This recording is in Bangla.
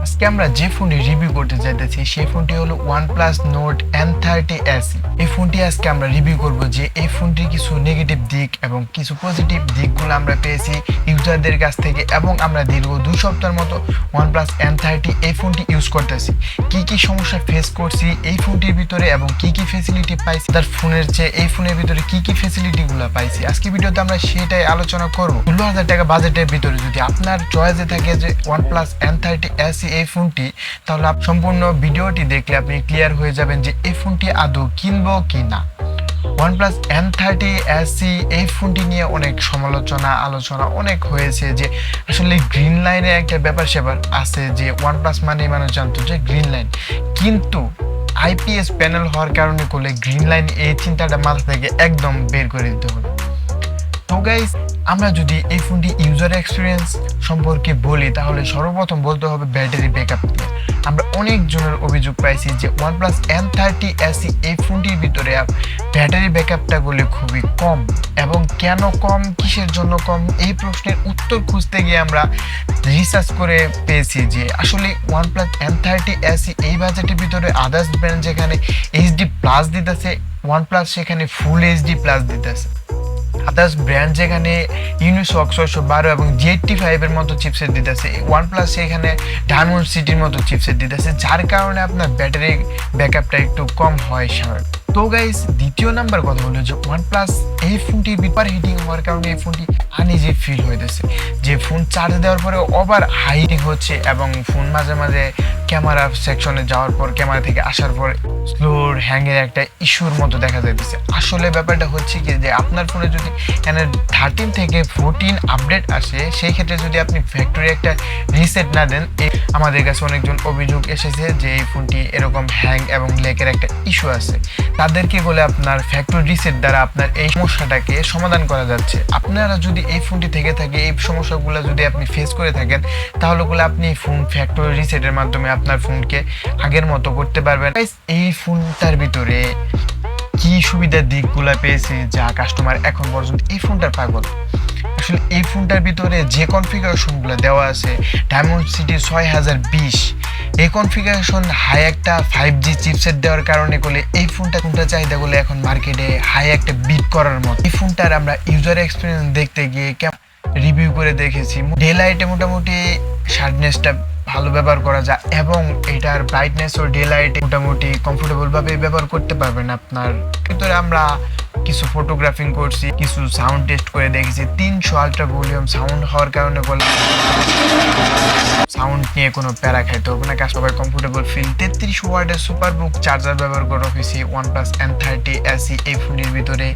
আজকে আমরা যে ফোনটি রিভিউ করতে চাইতেছি সেই ফোনটি হলো OnePlus Nord N30 SE। এই ফোনটি আজকে আমরা রিভিউ করব যে এই ফোনটির কিছু নেগেটিভ দিক এবং কিছু পজিটিভ দিকগুলো আমরা পেয়েছি ইউজারদের কাছ থেকে, এবং আমরা দীর্ঘ 2 সপ্তাহের মতো OnePlus N30 এই ফোনটি ইউজ করতেছি। কি কি সমস্যা ফেস করছি এই ফোনটির ভিতরে এবং কি কি ফ্যাসিলিটি পাইছি তার ফোনের চেয়ে এই ফোনের ভিতরে কি কি ফ্যাসিলিটিগুলো পাইছি, আজকে ভিডিওতে আমরা সেটাই আলোচনা করব। 16,000 টাকা বাজেটের ভিতরে যদি আপনার চয়েসে থাকে যে OnePlus N30 SE এই ফোনটি, তাহলে সম্পূর্ণ ভিডিওটি দেখলে আপনি ক্লিয়ার হয়ে যাবেন যে এই ফোনটি আদৌ কিনবো কি না। OnePlus N30 SE এই ফোনটি নিয়ে অনেক সমালোচনা আলোচনা অনেক হয়েছে যে আসলে গ্রিন লাইনের একটা ব্যাপার স্যাপার আছে, যে OnePlus মানে মানুষ জানতো যে গ্রিন লাইন, কিন্তু IPS প্যানেল হওয়ার কারণে করলে গ্রিন লাইন এই চিন্তাটা মাথা থেকে একদম বের করে দিতে হবে। তো গাইস, আমরা যদি এই ফোনটি ইউজার এক্সপিরিয়েন্স সম্পর্কে বলি তাহলে সর্বপ্রথম বলতে হবে ব্যাটারি ব্যাকআপ নিয়ে। আমরা অনেক জনের অভিযোগ পাইছি যে OnePlus N30 SE এই ফোনটির ভিতরে ব্যাটারি ব্যাকআপটা বলে খুবই কম, এবং কেন কম, কিসের জন্য কম, এই প্রশ্নের উত্তর খুঁজতে গিয়ে আমরা রিসার্চ করে পেয়েছি যে আসলে OnePlus N30 SE এই বাজেটের ভিতরে আদার্স ব্র্যান্ড যেখানে HD প্লাস দিতেছে, OnePlus সেখানে ফুল HD প্লাস দিতেছে। আদার্স ব্র্যান্ড যেখানে ইউনিসক 612 এবং G85 এর মতো চিপসেট দিতেছে, OnePlus সেখানে ডায়মন্ড সিটির মতো চিপসেট দিতেছে, যার কারণে আপনার ব্যাটারি ব্যাকআপটা একটু কম হয় স্যার। তো গাইস, দ্বিতীয় নাম্বার কথা হলো যে OnePlus এই ফোনটি ওভার হিটিং হওয়ার কারণে এই ফোনটি আনইজি ফিল হইতেছে, যে ফোন চার্জ দেওয়ার পরে ওভার হাই হিটিং হচ্ছে এবং ফোন মাঝে মাঝে ক্যামেরা সেকশনে যাওয়ার পর ক্যামেরা থেকে আসার পর স্লো হ্যাংয়ের একটা ইস্যুর মতো দেখা যাইতেছে। আসলে ব্যাপারটা হচ্ছে কি যে আপনার ফোনে যদি এখানে 13 থেকে 14 আপডেট আসে, সেই ক্ষেত্রে যদি আপনি ফ্যাক্টরি একটা রিসেট না দেন, আমাদের কাছে অনেকজন অভিযোগ এসেছে যে এই ফোনটি এরকম হ্যাং এবং লেকের একটা ইস্যু আছে, তাদেরকে বলে আপনার ফ্যাক্টরি রিসেট দ্বারা আপনার এই সমস্যাটাকে সমাধান করা যাচ্ছে। আপনারা যদি এই ফোনটি থেকে থাকে এই সমস্যাগুলো যদি আপনি ফেস করে থাকেন, তাহলে বলে আপনি ফোন ফ্যাক্টরি রিসেটের মাধ্যমে আপনার ফোনকে আগের মতো করতে পারবেন। এই ফোনটার ভিতরে কি সুবিধার দিকগুলো পেয়েছে যা কাস্টমার এখন পর্যন্ত এই ফোনটার পাগল। আসলে এই ফোনটার ভিতরে যে কনফিগারেশনগুলো দেওয়া আছে, ডায়মন্ড সিটি 6020 এই কনফিগারেশন হাই একটা 5G চিপসেট দেওয়ার কারণে করলে এই ফোনটা চাহিদা করলে এখন মার্কেটে হাই একটা বিট করার মতো। এই ফোনটার আমরা ইউজার এক্সপিরিয়েন্স দেখতে গিয়ে রিভিউ করে দেখেছি, ডে লাইটে মোটামুটি শার্পনেসটা ভালো ব্যবহার করা যায় এবং এটার ব্রাইটনেস ও ডে লাইটে মোটামুটি কমফোর্টেবল ভাবে ব্যবহার করতে পারবেন। আপনার ভিতরে আমরা কিছু ফটোগ্রাফিং করছি, কিছু সাউন্ড টেস্ট করে দেখেছি, 300 আল্ট্রা ভলিউম সাউন্ড হওয়ার কারণে বলে সাউন্ড নিয়ে কোনো প্যারা খাইতে হবে না, সবাই কমফোর্টেবল ফিল। 33 ওয়াটের সুপার বুক চার্জার ব্যবহার করা হয়েছে OnePlus N30 SE এই ফোনের ভিতরে।